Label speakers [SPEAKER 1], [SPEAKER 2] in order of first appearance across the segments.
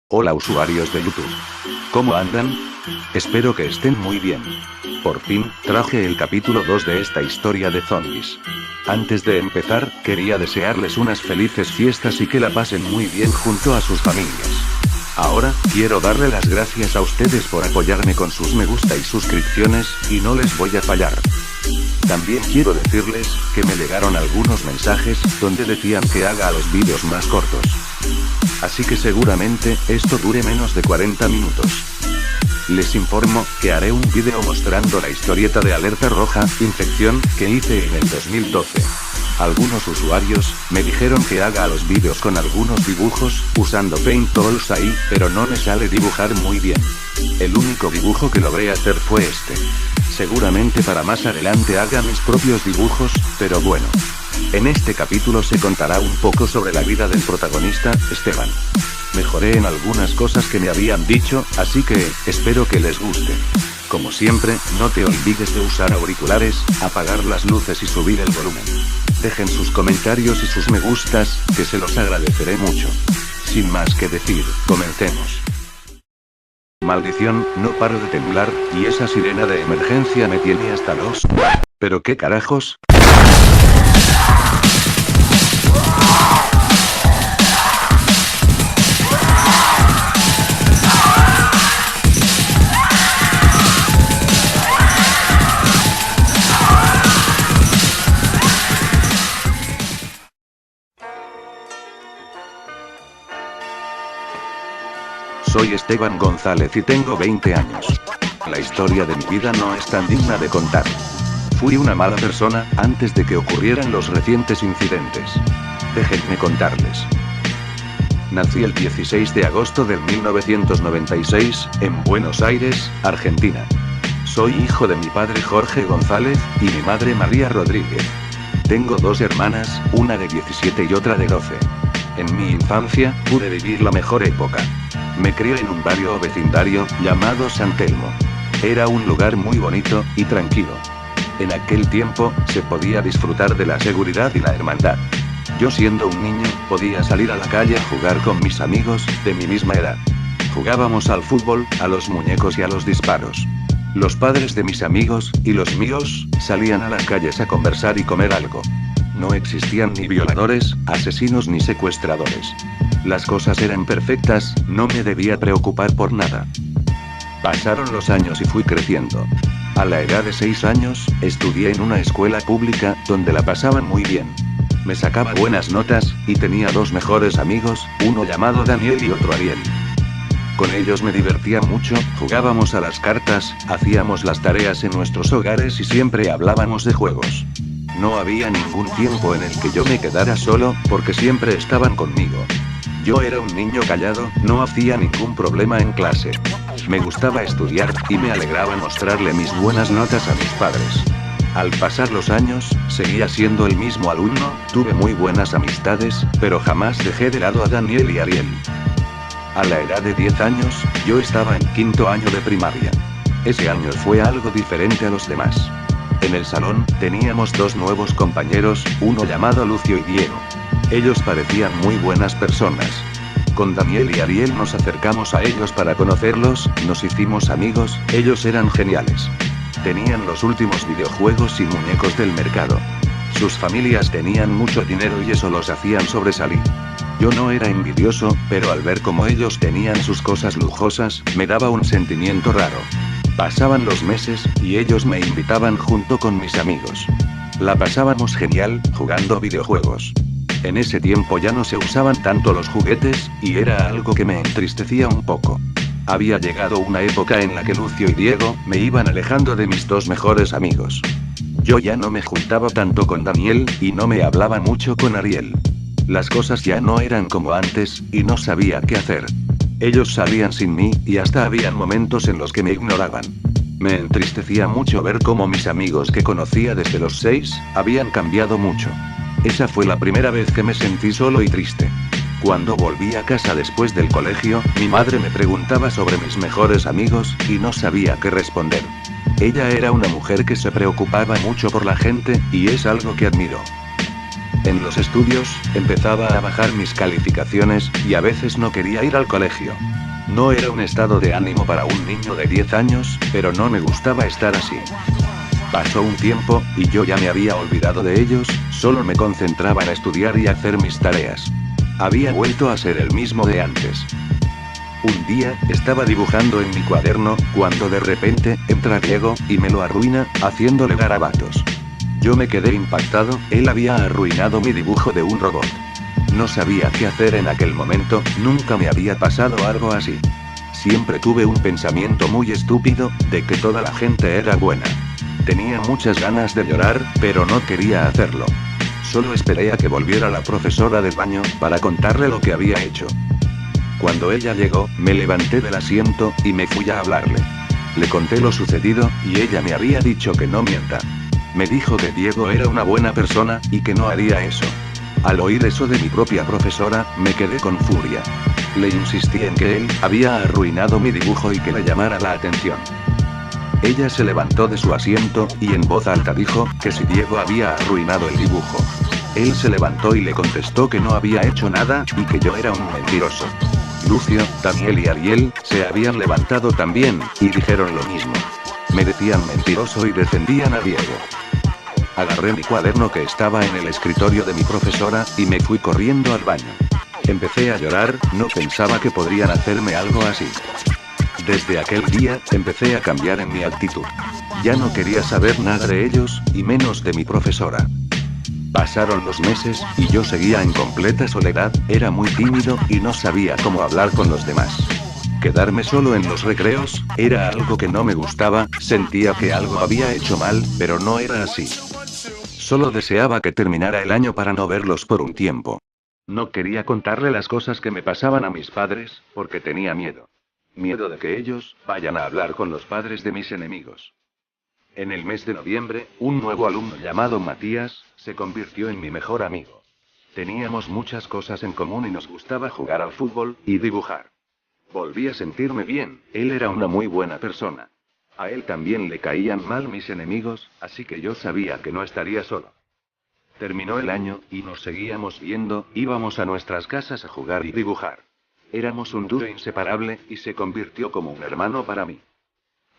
[SPEAKER 1] Hola usuarios de YouTube. ¿Cómo andan? Espero que estén muy bien. Por fin, traje el capítulo 2 de esta historia de zombies. Antes de empezar, quería desearles unas felices fiestas y que la pasen muy bien junto a sus familias. Ahora, quiero darle las gracias a ustedes por apoyarme con sus me gusta y suscripciones, y no les voy a fallar. También quiero decirles, que me llegaron algunos mensajes, donde decían que haga los vídeos más cortos. Así que seguramente, esto dure menos de 40 minutos. Les informo, que haré un vídeo mostrando la historieta de Alerta Roja, Infección, que hice en el 2012. Algunos usuarios, me dijeron que haga los vídeos con algunos dibujos, usando Paint Tools ahí, pero no me sale dibujar muy bien. El único dibujo que logré hacer fue este. Seguramente para más adelante haga mis propios dibujos, pero bueno. En este capítulo se contará un poco sobre la vida del protagonista, Esteban. Mejoré en algunas cosas que me habían dicho, así que, espero que les guste. Como siempre, no te olvides de usar auriculares, apagar las luces y subir el volumen. Dejen sus comentarios y sus me gustas, que se los agradeceré mucho. Sin más que decir, comencemos. Maldición, no paro de temblar, y esa sirena de emergencia me tiene hasta los... ¿Pero qué carajos? Soy Esteban González y tengo 20 años. La historia de mi vida no es tan digna de contar. Fui una mala persona, antes de que ocurrieran los recientes incidentes. Déjenme contarles. Nací el 16 de agosto del 1996, en Buenos Aires, Argentina. Soy hijo de mi padre Jorge González, y mi madre María Rodríguez. Tengo dos hermanas, una de 17 y otra de 12. En mi infancia, pude vivir la mejor época. Me crié en un barrio o vecindario, llamado San Telmo. Era un lugar muy bonito, y tranquilo. En aquel tiempo, se podía disfrutar de la seguridad y la hermandad. Yo siendo un niño, podía salir a la calle a jugar con mis amigos, de mi misma edad. Jugábamos al fútbol, a los muñecos y a los disparos. Los padres de mis amigos, y los míos, salían a las calles a conversar y comer algo. No existían ni violadores, asesinos ni secuestradores. Las cosas eran perfectas, no me debía preocupar por nada. Pasaron los años y fui creciendo. A la edad de 6 años, estudié en una escuela pública, donde la pasaban muy bien. Me sacaba buenas notas, y tenía dos mejores amigos, uno llamado Daniel y otro Ariel. Con ellos me divertía mucho, jugábamos a las cartas, hacíamos las tareas en nuestros hogares y siempre hablábamos de juegos. No había ningún tiempo en el que yo me quedara solo, porque siempre estaban conmigo. Yo era un niño callado, no hacía ningún problema en clase. Me gustaba estudiar, y me alegraba mostrarle mis buenas notas a mis padres. Al pasar los años, seguía siendo el mismo alumno, tuve muy buenas amistades, pero jamás dejé de lado a Daniel y Ariel. A la edad de 10 años, yo estaba en quinto año de primaria. Ese año fue algo diferente a los demás. En el salón, teníamos dos nuevos compañeros, uno llamado Lucio y Diego. Ellos parecían muy buenas personas. Con Daniel y Ariel nos acercamos a ellos para conocerlos, nos hicimos amigos, ellos eran geniales. Tenían los últimos videojuegos y muñecos del mercado. Sus familias tenían mucho dinero y eso los hacían sobresalir. Yo no era envidioso, pero al ver cómo ellos tenían sus cosas lujosas, me daba un sentimiento raro. Pasaban los meses, y ellos me invitaban junto con mis amigos. La pasábamos genial, jugando videojuegos. En ese tiempo ya no se usaban tanto los juguetes, y era algo que me entristecía un poco. Había llegado una época en la que Lucio y Diego, me iban alejando de mis dos mejores amigos. Yo ya no me juntaba tanto con Daniel, y no me hablaba mucho con Ariel. Las cosas ya no eran como antes, y no sabía qué hacer. Ellos salían sin mí, y hasta habían momentos en los que me ignoraban. Me entristecía mucho ver cómo mis amigos que conocía desde los 6, habían cambiado mucho. Esa fue la primera vez que me sentí solo y triste. Cuando volví a casa después del colegio, mi madre me preguntaba sobre mis mejores amigos, y no sabía qué responder. Ella era una mujer que se preocupaba mucho por la gente, y es algo que admiro. En los estudios, empezaba a bajar mis calificaciones, y a veces no quería ir al colegio. No era un estado de ánimo para un niño de 10 años, pero no me gustaba estar así. Pasó un tiempo, y yo ya me había olvidado de ellos, solo me concentraba en estudiar y hacer mis tareas. Había vuelto a ser el mismo de antes. Un día, estaba dibujando en mi cuaderno, cuando de repente, entra Diego, y me lo arruina, haciéndole garabatos. Yo me quedé impactado, él había arruinado mi dibujo de un robot. No sabía qué hacer en aquel momento, nunca me había pasado algo así. Siempre tuve un pensamiento muy estúpido, de que toda la gente era buena. Tenía muchas ganas de llorar, pero no quería hacerlo. Solo esperé a que volviera la profesora del baño, para contarle lo que había hecho. Cuando ella llegó, me levanté del asiento, y me fui a hablarle. Le conté lo sucedido, y ella me había dicho que no mienta. Me dijo que Diego era una buena persona, y que no haría eso. Al oír eso de mi propia profesora, me quedé con furia. Le insistí en que él había arruinado mi dibujo y que le llamara la atención. Ella se levantó de su asiento, y en voz alta dijo, que si Diego había arruinado el dibujo. Él se levantó y le contestó que no había hecho nada, y que yo era un mentiroso. Lucio, Daniel y Ariel, se habían levantado también, y dijeron lo mismo. Me decían mentiroso y defendían a Diego. Agarré mi cuaderno que estaba en el escritorio de mi profesora, y me fui corriendo al baño. Empecé a llorar, no pensaba que podrían hacerme algo así. Desde aquel día, empecé a cambiar en mi actitud. Ya no quería saber nada de ellos, y menos de mi profesora. Pasaron los meses, y yo seguía en completa soledad, era muy tímido, y no sabía cómo hablar con los demás. Quedarme solo en los recreos, era algo que no me gustaba, sentía que algo había hecho mal, pero no era así. Solo deseaba que terminara el año para no verlos por un tiempo. No quería contarle las cosas que me pasaban a mis padres, porque tenía miedo. Miedo de que ellos vayan a hablar con los padres de mis enemigos. En el mes de noviembre, un nuevo alumno llamado Matías, se convirtió en mi mejor amigo. Teníamos muchas cosas en común y nos gustaba jugar al fútbol, y dibujar. Volví a sentirme bien, él era una muy buena persona. A él también le caían mal mis enemigos, así que yo sabía que no estaría solo. Terminó el año, y nos seguíamos viendo, íbamos a nuestras casas a jugar y dibujar. Éramos un dúo inseparable, y se convirtió como un hermano para mí.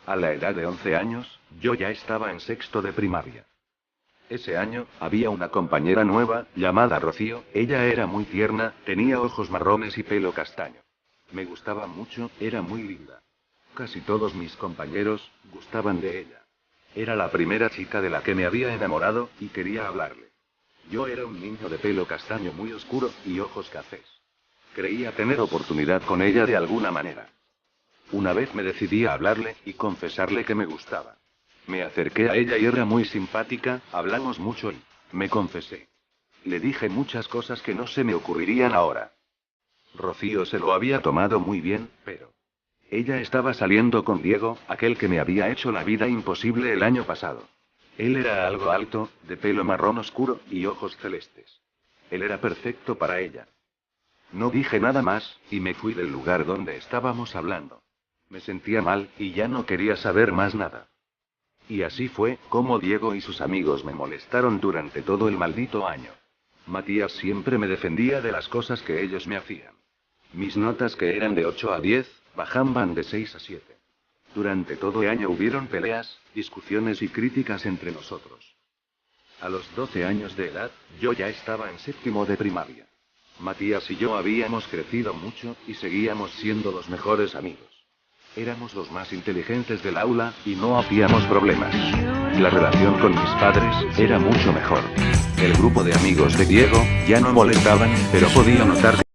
[SPEAKER 1] A la edad de 11 años, yo ya estaba en sexto de primaria. Ese año, había una compañera nueva, llamada Rocío, ella era muy tierna, tenía ojos marrones y pelo castaño. Me gustaba mucho, era muy linda. Casi todos mis compañeros gustaban de ella. Era la primera chica de la que me había enamorado, y quería hablarle. Yo era un niño de pelo castaño muy oscuro, y ojos cafés. Creía tener oportunidad con ella de alguna manera. Una vez me decidí a hablarle, y confesarle que me gustaba. Me acerqué a ella y era muy simpática, hablamos mucho y me confesé. Le dije muchas cosas que no se me ocurrirían ahora. Rocío se lo había tomado muy bien, pero ella estaba saliendo con Diego, aquel que me había hecho la vida imposible el año pasado. Él era algo alto, de pelo marrón oscuro, y ojos celestes. Él era perfecto para ella. No dije nada más, y me fui del lugar donde estábamos hablando. Me sentía mal, y ya no quería saber más nada. Y así fue, como Diego y sus amigos me molestaron durante todo el maldito año. Matías siempre me defendía de las cosas que ellos me hacían. Mis notas, que eran de 8 a 10, bajaban de 6 a 7. Durante todo el año hubieron peleas, discusiones y críticas entre nosotros. A los 12 años de edad, yo ya estaba en séptimo de primaria. Matías y yo habíamos crecido mucho, y seguíamos siendo los mejores amigos. Éramos los más inteligentes del aula, y no hacíamos problemas. La relación con mis padres era mucho mejor. El grupo de amigos de Diego ya no molestaban, pero podía notar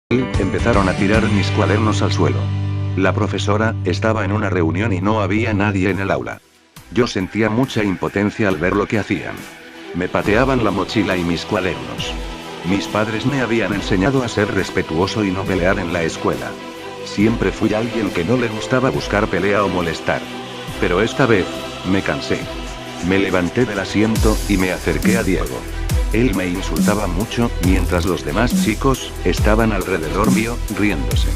[SPEAKER 1] que empezaron a tirar mis cuadernos al suelo. La profesora estaba en una reunión y no había nadie en el aula. Yo sentía mucha impotencia al ver lo que hacían. Me pateaban la mochila y mis cuadernos. Mis padres me habían enseñado a ser respetuoso y no pelear en la escuela. Siempre fui alguien que no le gustaba buscar pelea o molestar. Pero esta vez, me cansé. Me levanté del asiento y me acerqué a Diego. Él me insultaba mucho, mientras los demás chicos estaban alrededor mío, riéndose.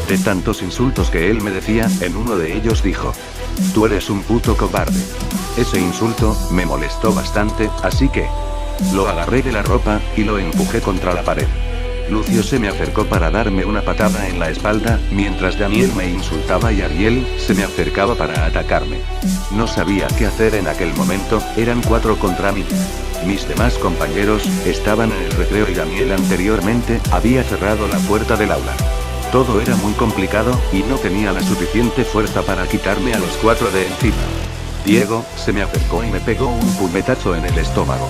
[SPEAKER 1] De tantos insultos que él me decía, en uno de ellos dijo: "Tú eres un puto cobarde". Ese insulto me molestó bastante, así que lo agarré de la ropa y lo empujé contra la pared. Lucio se me acercó para darme una patada en la espalda, mientras Daniel me insultaba y Ariel se me acercaba para atacarme. No sabía qué hacer en aquel momento, eran 4 contra mí. Mis demás compañeros estaban en el recreo y Daniel anteriormente había cerrado la puerta del aula. Todo era muy complicado, y no tenía la suficiente fuerza para quitarme a los 4 de encima. Diego se me acercó y me pegó un puñetazo en el estómago.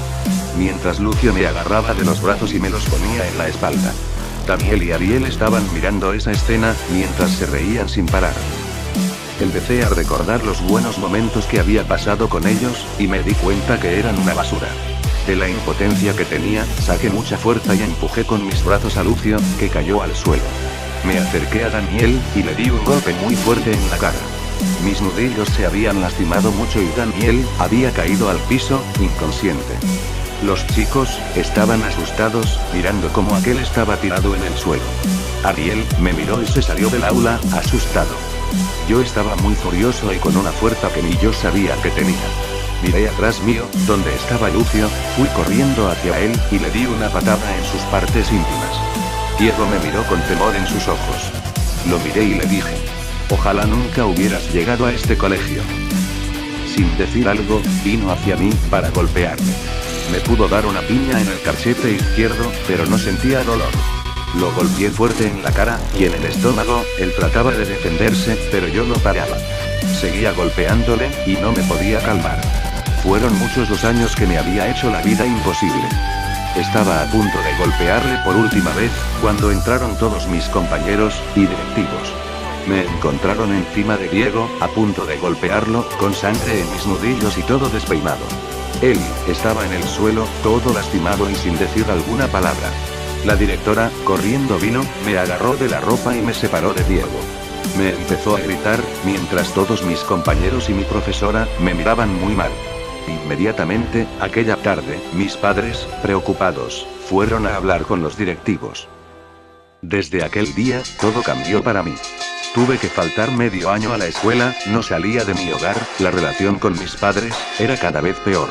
[SPEAKER 1] Mientras Lucio me agarraba de los brazos y me los ponía en la espalda. Daniel y Ariel estaban mirando esa escena, mientras se reían sin parar. Empecé a recordar los buenos momentos que había pasado con ellos, y me di cuenta que eran una basura. De la impotencia que tenía, saqué mucha fuerza y empujé con mis brazos a Lucio, que cayó al suelo. Me acerqué a Daniel, y le di un golpe muy fuerte en la cara. Mis nudillos se habían lastimado mucho y Daniel había caído al piso, inconsciente. Los chicos estaban asustados, mirando cómo aquel estaba tirado en el suelo. Ariel me miró y se salió del aula, asustado. Yo estaba muy furioso y con una fuerza que ni yo sabía que tenía. Miré atrás mío, donde estaba Lucio, fui corriendo hacia él, y le di una patada en sus partes íntimas. Diego me miró con temor en sus ojos. Lo miré y le dije: "Ojalá nunca hubieras llegado a este colegio". Sin decir algo, vino hacia mí, para golpearme. Me pudo dar una piña en el cachete izquierdo, pero no sentía dolor. Lo golpeé fuerte en la cara, y en el estómago. Él trataba de defenderse, pero yo no paraba. Seguía golpeándole, y no me podía calmar. Fueron muchos los años que me había hecho la vida imposible. Estaba a punto de golpearle por última vez, cuando entraron todos mis compañeros y directivos. Me encontraron encima de Diego, a punto de golpearlo, con sangre en mis nudillos y todo despeinado. Él estaba en el suelo, todo lastimado y sin decir alguna palabra. La directora, corriendo vino, me agarró de la ropa y me separó de Diego. Me empezó a gritar, mientras todos mis compañeros y mi profesora me miraban muy mal. Inmediatamente, aquella tarde, mis padres, preocupados, fueron a hablar con los directivos. Desde aquel día, todo cambió para mí. Tuve que faltar medio año a la escuela, no salía de mi hogar, la relación con mis padres era cada vez peor.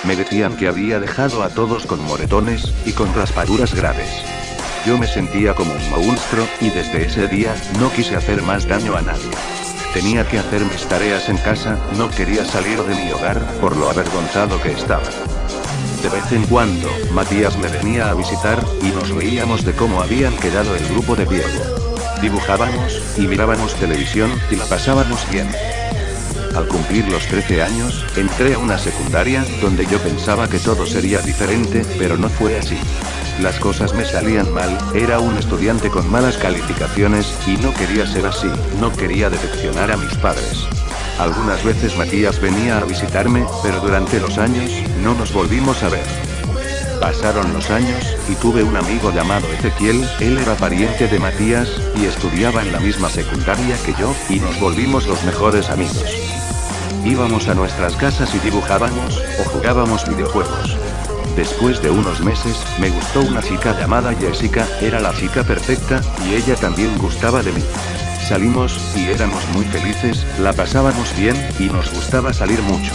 [SPEAKER 1] Me decían que había dejado a todos con moretones y con raspaduras graves. Yo me sentía como un monstruo, y desde ese día, no quise hacer más daño a nadie. Tenía que hacer mis tareas en casa, no quería salir de mi hogar, por lo avergonzado que estaba. De vez en cuando, Matías me venía a visitar, y nos reíamos de cómo habían quedado el grupo de Diego. Dibujábamos, y mirábamos televisión, y la pasábamos bien. Al cumplir los 13 años, entré a una secundaria, donde yo pensaba que todo sería diferente, pero no fue así. Las cosas me salían mal, era un estudiante con malas calificaciones, y no quería ser así, no quería decepcionar a mis padres. Algunas veces Matías venía a visitarme, pero durante los años, no nos volvimos a ver. Pasaron los años, y tuve un amigo llamado Ezequiel, él era pariente de Matías, y estudiaba en la misma secundaria que yo, y nos volvimos los mejores amigos. Íbamos a nuestras casas y dibujábamos, o jugábamos videojuegos. Después de unos meses, me gustó una chica llamada Jessica, era la chica perfecta, y ella también gustaba de mí. Salimos, y éramos muy felices, la pasábamos bien, y nos gustaba salir mucho.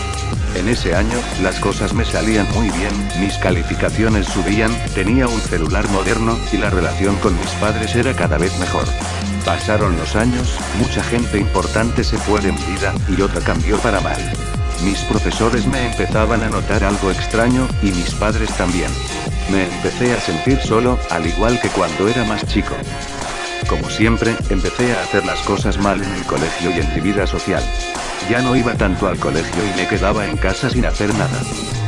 [SPEAKER 1] En ese año, las cosas me salían muy bien, mis calificaciones subían, tenía un celular moderno, y la relación con mis padres era cada vez mejor. Pasaron los años, mucha gente importante se fue de mi vida, y otra cambió para mal. Mis profesores me empezaban a notar algo extraño, y mis padres también. Me empecé a sentir solo, al igual que cuando era más chico. Como siempre, empecé a hacer las cosas mal en el colegio y en mi vida social. Ya no iba tanto al colegio y me quedaba en casa sin hacer nada.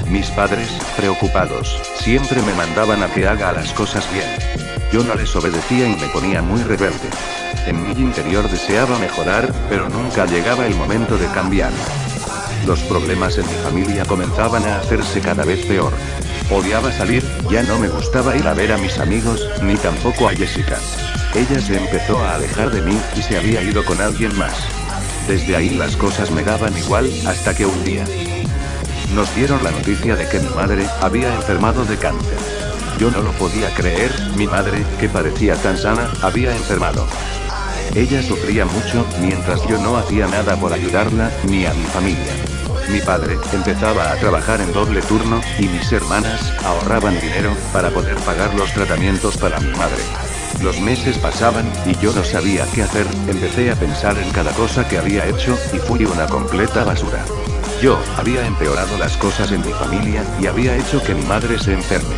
[SPEAKER 1] Mis padres, preocupados, siempre me mandaban a que haga las cosas bien. Yo no les obedecía y me ponía muy rebelde. En mi interior deseaba mejorar, pero nunca llegaba el momento de cambiar. Los problemas en mi familia comenzaban a hacerse cada vez peor. Odiaba salir, ya no me gustaba ir a ver a mis amigos, ni tampoco a Jessica. Ella se empezó a alejar de mí, y se había ido con alguien más. Desde ahí las cosas me daban igual, hasta que un día nos dieron la noticia de que mi madre había enfermado de cáncer. Yo no lo podía creer, mi madre, que parecía tan sana, había enfermado. Ella sufría mucho, mientras yo no hacía nada por ayudarla, ni a mi familia. Mi padre empezaba a trabajar en doble turno, y mis hermanas ahorraban dinero para poder pagar los tratamientos para mi madre. Los meses pasaban, y yo no sabía qué hacer. Empecé a pensar en cada cosa que había hecho, y fui una completa basura. Yo había empeorado las cosas en mi familia, y había hecho que mi madre se enferme.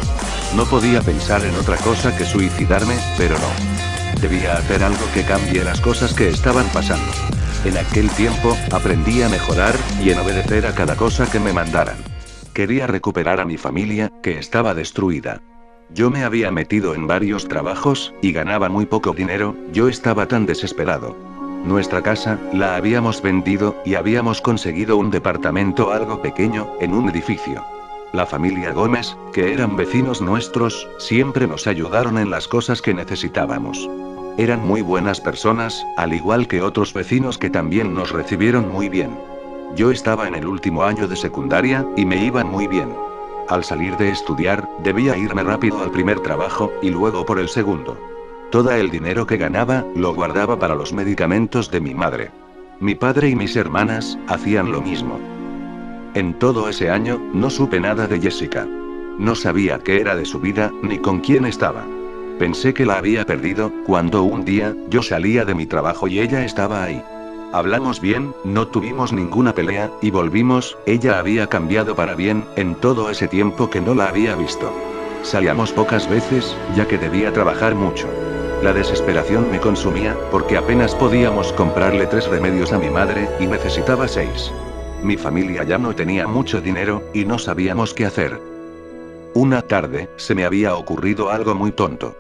[SPEAKER 1] No podía pensar en otra cosa que suicidarme, pero no. Debía hacer algo que cambie las cosas que estaban pasando. En aquel tiempo, aprendí a mejorar, y en obedecer a cada cosa que me mandaran. Quería recuperar a mi familia, que estaba destruida. Yo me había metido en varios trabajos, y ganaba muy poco dinero. Yo estaba tan desesperado. Nuestra casa, la habíamos vendido, y habíamos conseguido un departamento algo pequeño, en un edificio. La familia Gómez, que eran vecinos nuestros, siempre nos ayudaron en las cosas que necesitábamos. Eran muy buenas personas, al igual que otros vecinos que también nos recibieron muy bien. Yo estaba en el último año de secundaria, y me iba muy bien. Al salir de estudiar, debía irme rápido al primer trabajo, y luego por el segundo. Todo el dinero que ganaba, lo guardaba para los medicamentos de mi madre. Mi padre y mis hermanas hacían lo mismo. En todo ese año, no supe nada de Jessica. No sabía qué era de su vida, ni con quién estaba. Pensé que la había perdido, cuando un día, yo salía de mi trabajo y ella estaba ahí. Hablamos bien, no tuvimos ninguna pelea, y volvimos. Ella había cambiado para bien, en todo ese tiempo que no la había visto. Salíamos pocas veces, ya que debía trabajar mucho. La desesperación me consumía, porque apenas podíamos comprarle 3 remedios a mi madre, y necesitaba 6. Mi familia ya no tenía mucho dinero, y no sabíamos qué hacer. Una tarde, se me había ocurrido algo muy tonto.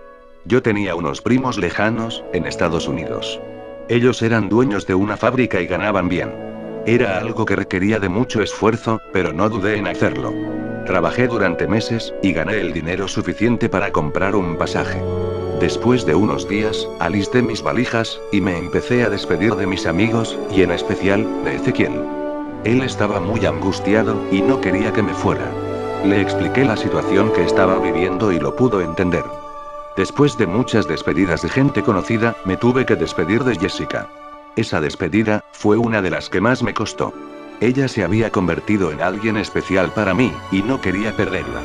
[SPEAKER 1] Yo tenía unos primos lejanos, en Estados Unidos. Ellos eran dueños de una fábrica y ganaban bien. Era algo que requería de mucho esfuerzo, pero no dudé en hacerlo. Trabajé durante meses, y gané el dinero suficiente para comprar un pasaje. Después de unos días, alisté mis valijas, y me empecé a despedir de mis amigos, y en especial, de Ezequiel. Él estaba muy angustiado, y no quería que me fuera. Le expliqué la situación que estaba viviendo y lo pudo entender. Después de muchas despedidas de gente conocida, me tuve que despedir de Jessica. Esa despedida fue una de las que más me costó. Ella se había convertido en alguien especial para mí, y no quería perderla.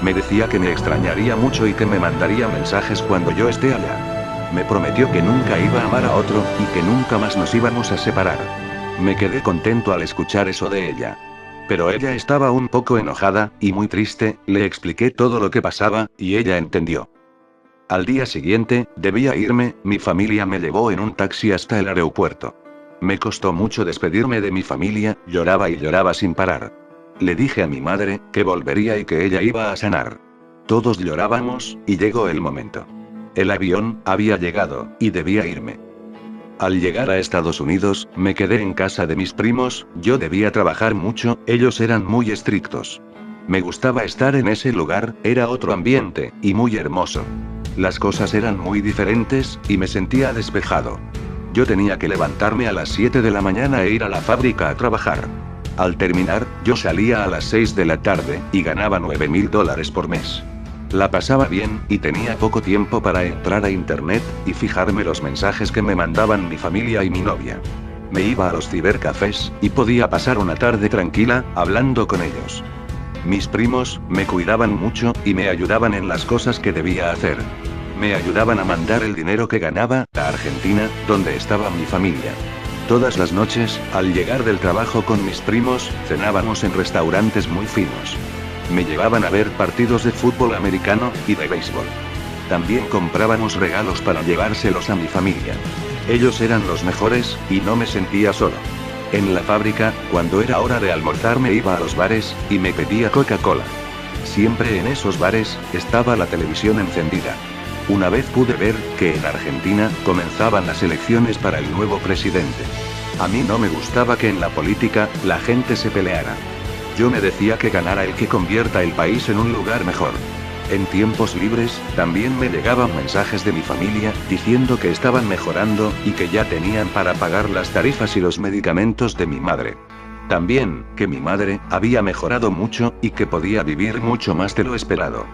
[SPEAKER 1] Me decía que me extrañaría mucho y que me mandaría mensajes cuando yo esté allá. Me prometió que nunca iba a amar a otro, y que nunca más nos íbamos a separar. Me quedé contento al escuchar eso de ella. Pero ella estaba un poco enojada, y muy triste. Le expliqué todo lo que pasaba, y ella entendió. Al día siguiente, debía irme. Mi familia me llevó en un taxi hasta el aeropuerto. Me costó mucho despedirme de mi familia, lloraba y lloraba sin parar. Le dije a mi madre que volvería y que ella iba a sanar. Todos llorábamos, y llegó el momento. El avión había llegado, y debía irme. Al llegar a Estados Unidos, me quedé en casa de mis primos. Yo debía trabajar mucho, ellos eran muy estrictos. Me gustaba estar en ese lugar, era otro ambiente, y muy hermoso. Las cosas eran muy diferentes, y me sentía despejado. Yo tenía que levantarme a las 7 de la mañana e ir a la fábrica a trabajar. Al terminar, yo salía a las 6 de la tarde, y ganaba $9,000 por mes. La pasaba bien, y tenía poco tiempo para entrar a internet, y fijarme los mensajes que me mandaban mi familia y mi novia. Me iba a los cibercafés, y podía pasar una tarde tranquila, hablando con ellos. Mis primos me cuidaban mucho, y me ayudaban en las cosas que debía hacer. Me ayudaban a mandar el dinero que ganaba a Argentina, donde estaba mi familia. Todas las noches, al llegar del trabajo con mis primos, cenábamos en restaurantes muy finos. Me llevaban a ver partidos de fútbol americano, y de béisbol. También comprábamos regalos para llevárselos a mi familia. Ellos eran los mejores, y no me sentía solo. En la fábrica, cuando era hora de almorzar me iba a los bares, y me pedía Coca-Cola. Siempre en esos bares, estaba la televisión encendida. Una vez pude ver que en Argentina comenzaban las elecciones para el nuevo presidente. A mí no me gustaba que en la política la gente se peleara. Yo me decía que ganara el que convierta el país en un lugar mejor. En tiempos libres, también me llegaban mensajes de mi familia, diciendo que estaban mejorando, y que ya tenían para pagar las tarifas y los medicamentos de mi madre. También, que mi madre había mejorado mucho, y que podía vivir mucho más de lo esperado.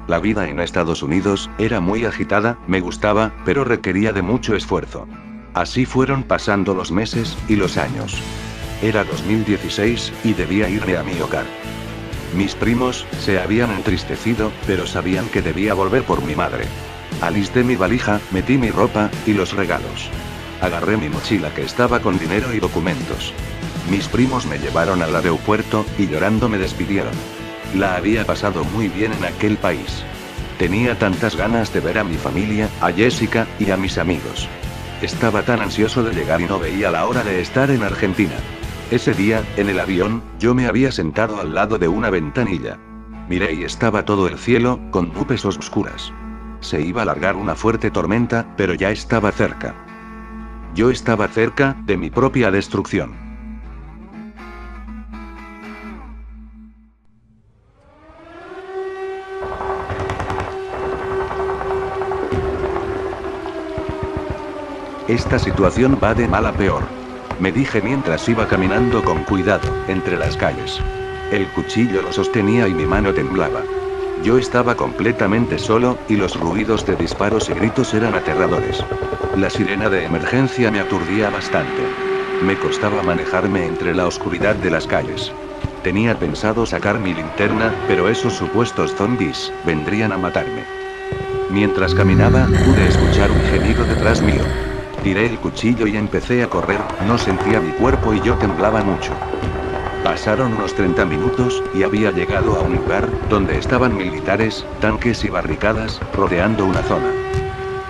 [SPEAKER 1] La vida en Estados Unidos era muy agitada, me gustaba, pero requería de mucho esfuerzo. Así fueron pasando los meses y los años. Era 2016, y debía irme a mi hogar. Mis primos se habían entristecido, pero sabían que debía volver por mi madre. Alisté mi valija, metí mi ropa y los regalos. Agarré mi mochila que estaba con dinero y documentos. Mis primos me llevaron al aeropuerto, y llorando me despidieron. La había pasado muy bien en aquel país. Tenía tantas ganas de ver a mi familia, a Jessica, y a mis amigos. Estaba tan ansioso de llegar y no veía la hora de estar en Argentina. Ese día, en el avión, yo me había sentado al lado de una ventanilla. Miré y estaba todo el cielo, con nubes oscuras. Se iba a largar una fuerte tormenta, pero ya estaba cerca. Yo estaba cerca de mi propia destrucción. Esta situación va de mal a peor. Me dije mientras iba caminando con cuidado, entre las calles. El cuchillo lo sostenía y mi mano temblaba. Yo estaba completamente solo, y los ruidos de disparos y gritos eran aterradores. La sirena de emergencia me aturdía bastante. Me costaba manejarme entre la oscuridad de las calles. Tenía pensado sacar mi linterna, pero esos supuestos zombies vendrían a matarme. Mientras caminaba, pude escuchar un gemido detrás mío. Tiré el cuchillo y empecé a correr, no sentía mi cuerpo y yo temblaba mucho. Pasaron unos 30 minutos, y había llegado a un lugar, donde estaban militares, tanques y barricadas, rodeando una zona.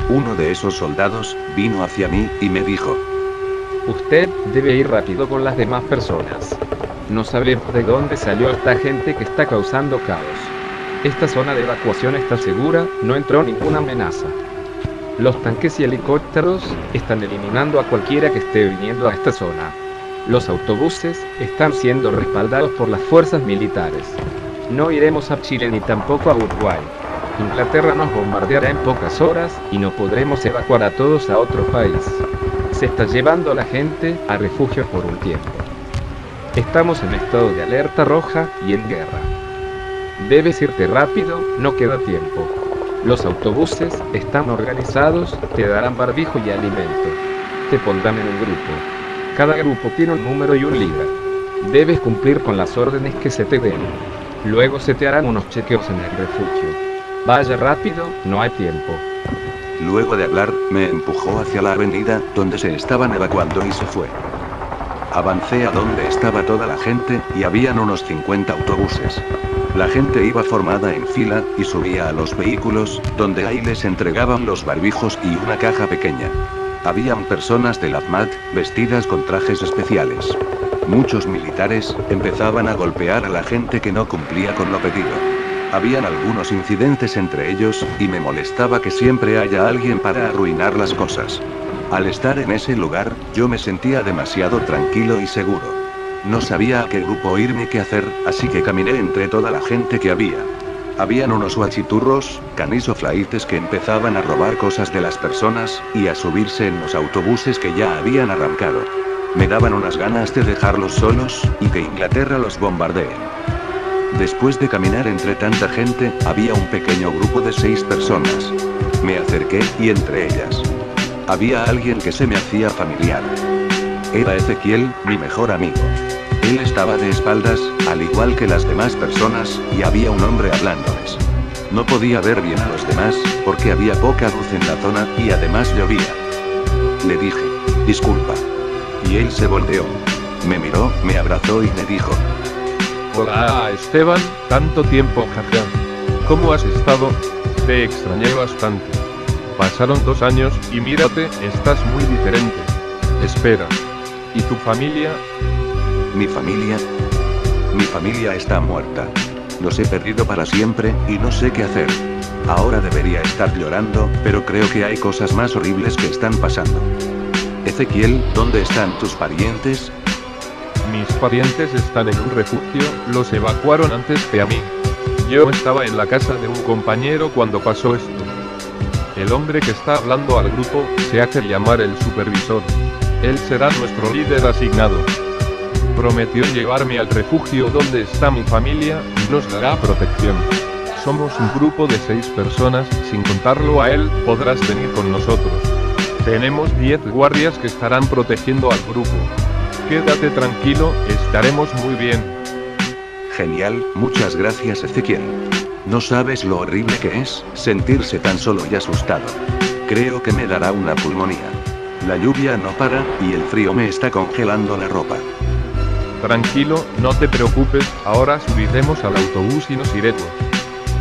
[SPEAKER 1] Uno de esos soldados vino hacia mí, y me dijo:
[SPEAKER 2] Usted debe ir rápido con las demás personas. No sabemos de dónde salió esta gente que está causando caos. Esta zona de evacuación está segura, no entró ninguna amenaza. Los tanques y helicópteros están eliminando a cualquiera que esté viniendo a esta zona. Los autobuses están siendo respaldados por las fuerzas militares. No iremos a Chile ni tampoco a Uruguay. Inglaterra nos bombardeará en pocas horas, y no podremos evacuar a todos a otro país. Se está llevando a la gente a refugios por un tiempo. Estamos en estado de alerta roja y en guerra. Debes irte rápido, no queda tiempo. Los autobuses están organizados, te darán barbijo y alimento. Te pondrán en un grupo. Cada grupo tiene un número y un líder. Debes cumplir con las órdenes que se te den. Luego se te harán unos chequeos en el refugio. Vaya rápido, no hay tiempo.
[SPEAKER 1] Luego de hablar, me empujó hacia la avenida, donde se estaban evacuando y se fue. Avancé a donde estaba toda la gente, y habían unos 50 autobuses. La gente iba formada en fila, y subía a los vehículos, donde ahí les entregaban los barbijos y una caja pequeña. Habían personas del AFMAT, vestidas con trajes especiales. Muchos militares empezaban a golpear a la gente que no cumplía con lo pedido. Habían algunos incidentes entre ellos, y me molestaba que siempre haya alguien para arruinar las cosas. Al estar en ese lugar, yo me sentía demasiado tranquilo y seguro. No sabía a qué grupo ir ni qué hacer, así que caminé entre toda la gente que había. Habían unos guachiturros, canisoflaites que empezaban a robar cosas de las personas, y a subirse en los autobuses que ya habían arrancado. Me daban unas ganas de dejarlos solos, y que Inglaterra los bombardee. Después de caminar entre tanta gente, había un pequeño grupo de 6 personas. Me acerqué, y entre ellas había alguien que se me hacía familiar. Era Ezequiel, mi mejor amigo. Él estaba de espaldas, al igual que las demás personas, y había un hombre hablándoles. No podía ver bien a los demás, porque había poca luz en la zona, y además llovía. Le dije: disculpa. Y él se volteó. Me miró, me abrazó y me dijo:
[SPEAKER 3] Hola Esteban, tanto tiempo cambiado. ¿Cómo has estado? Te extrañé bastante. Pasaron 2 años, y mírate, estás muy diferente. Espera. ¿Y tu familia?
[SPEAKER 1] ¿Mi familia? Mi familia está muerta. Los he perdido para siempre, y no sé qué hacer. Ahora debería estar llorando, pero creo que hay cosas más horribles que están pasando. Ezequiel, ¿dónde están tus parientes?
[SPEAKER 3] Mis parientes están en un refugio, los evacuaron antes que a mí. Yo estaba en la casa de un compañero cuando pasó esto. El hombre que está hablando al grupo se hace llamar el supervisor. Él será nuestro líder asignado. Prometió llevarme al refugio donde está mi familia y nos dará protección. Somos un grupo de 6 personas, sin contarlo a él, podrás venir con nosotros. Tenemos 10 guardias que estarán protegiendo al grupo. Quédate tranquilo, estaremos muy bien.
[SPEAKER 1] Genial, muchas gracias Ezequiel. No sabes lo horrible que es sentirse tan solo y asustado. Creo que me dará una pulmonía. La lluvia no para, y el frío me está congelando la ropa.
[SPEAKER 3] Tranquilo, no te preocupes, ahora subiremos al autobús y nos iremos.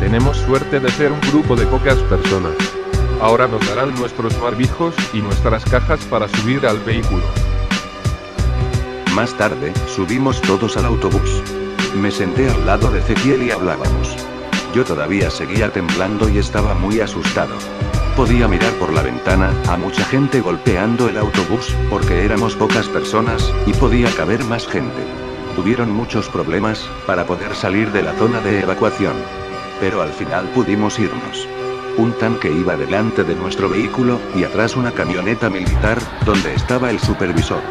[SPEAKER 3] Tenemos suerte de ser un grupo de pocas personas. Ahora nos darán nuestros barbijos y nuestras cajas para subir al vehículo.
[SPEAKER 1] Más tarde, subimos todos al autobús. Me senté al lado de Ezequiel y hablábamos. Yo todavía seguía temblando y estaba muy asustado. Podía mirar por la ventana a mucha gente golpeando el autobús, porque éramos pocas personas, y podía caber más gente. Tuvieron muchos problemas para poder salir de la zona de evacuación. Pero al final pudimos irnos. Un tanque iba delante de nuestro vehículo, y atrás una camioneta militar, donde estaba el supervisor.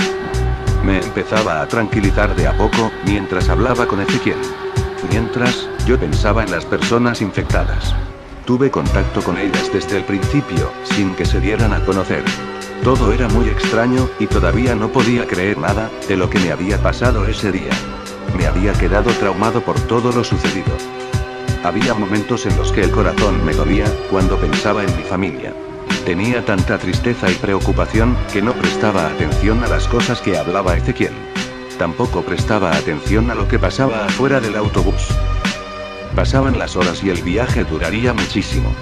[SPEAKER 1] Me empezaba a tranquilizar de a poco, mientras hablaba con Ezequiel. Mientras, yo pensaba en las personas infectadas. Tuve contacto con ellas desde el principio, sin que se dieran a conocer. Todo era muy extraño, y todavía no podía creer nada de lo que me había pasado ese día. Me había quedado traumado por todo lo sucedido. Había momentos en los que el corazón me dolía, cuando pensaba en mi familia. Tenía tanta tristeza y preocupación, que no prestaba atención a las cosas que hablaba Ezequiel. Tampoco prestaba atención a lo que pasaba afuera del autobús. Pasaban las horas y el viaje duraría muchísimo.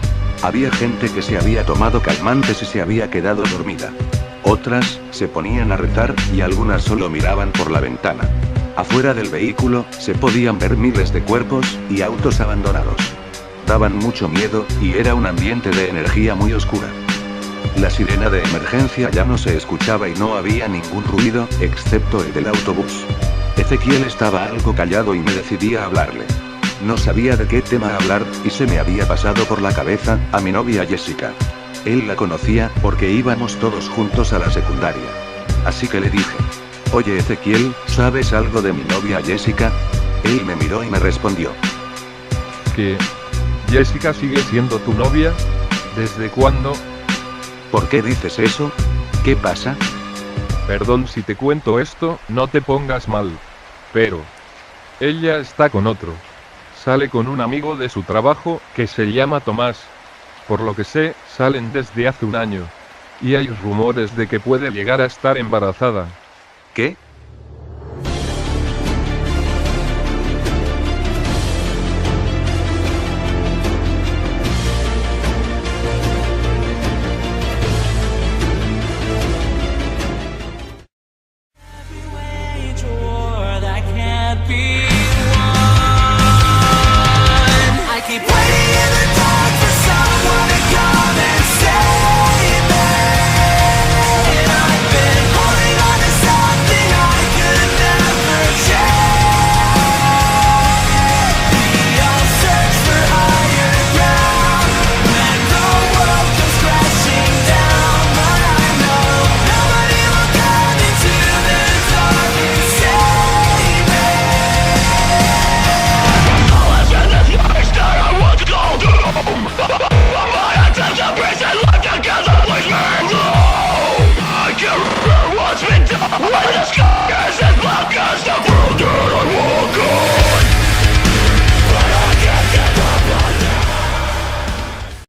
[SPEAKER 1] Había gente que se había tomado calmantes y se había quedado dormida. Otras, se ponían a rezar, y algunas solo miraban por la ventana. Afuera del vehículo, se podían ver miles de cuerpos, y autos abandonados. Daban mucho miedo, y era un ambiente de energía muy oscura. La sirena de emergencia ya no se escuchaba y no había ningún ruido, excepto el del autobús. Ezequiel estaba algo callado y me decidí a hablarle. No sabía de qué tema hablar, y se me había pasado por la cabeza a mi novia Jessica. Él la conocía, porque íbamos todos juntos a la secundaria. Así que le dije: oye Ezequiel, ¿sabes algo de mi novia Jessica? Él me miró y me respondió:
[SPEAKER 3] ¿Que Jessica sigue siendo tu novia? ¿Desde cuándo?
[SPEAKER 1] ¿Por qué dices eso? ¿Qué pasa?
[SPEAKER 3] Perdón si te cuento esto, no te pongas mal. Pero ella está con otro. Sale con un amigo de su trabajo, que se llama Tomás. Por lo que sé, salen desde hace un año. Y hay rumores de que puede llegar a estar embarazada.
[SPEAKER 1] ¿Qué?